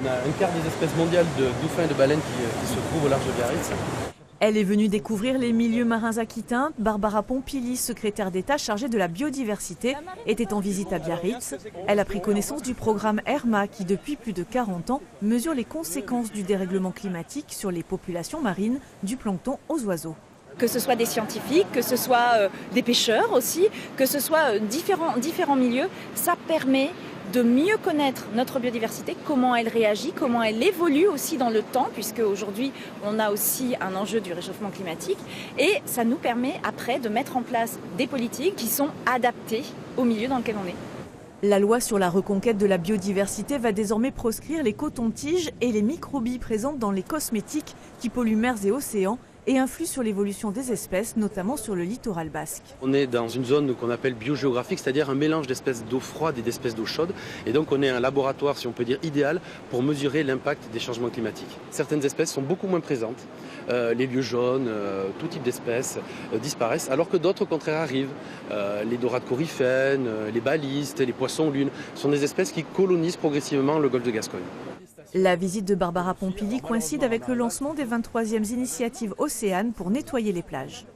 On a un quart des espèces mondiales de dauphins et de baleines qui se trouvent au large de Biarritz. Elle est venue découvrir les milieux marins aquitains. Barbara Pompili, secrétaire d'État chargée de la biodiversité, était en visite à Biarritz. Elle a pris connaissance du programme ERMA qui, depuis plus de 40 ans, mesure les conséquences du dérèglement climatique sur les populations marines, du plancton aux oiseaux. Que ce soit des scientifiques, que ce soit des pêcheurs aussi, que ce soit différents milieux, ça permet de mieux connaître notre biodiversité, comment elle réagit, comment elle évolue aussi dans le temps, puisque aujourd'hui on a aussi un enjeu du réchauffement climatique, et ça nous permet après de mettre en place des politiques qui sont adaptées au milieu dans lequel on est. La loi sur la reconquête de la biodiversité va désormais proscrire les cotons-tiges et les microbilles présentes dans les cosmétiques qui polluent mers et océans et influent sur l'évolution des espèces, notamment sur le littoral basque. On est dans une zone qu'on appelle biogéographique, c'est-à-dire un mélange d'espèces d'eau froide et d'espèces d'eau chaude. Et donc on est un laboratoire, si on peut dire, idéal pour mesurer l'impact des changements climatiques. Certaines espèces sont beaucoup moins présentes. Les lieux jaunes, tout type d'espèces disparaissent, alors que d'autres au contraire arrivent. Les dorades coryphènes, les balistes, les poissons-lunes sont des espèces qui colonisent progressivement le golfe de Gascogne. La visite de Barbara Pompili coïncide avec le lancement des 23e initiatives Océanes pour nettoyer les plages.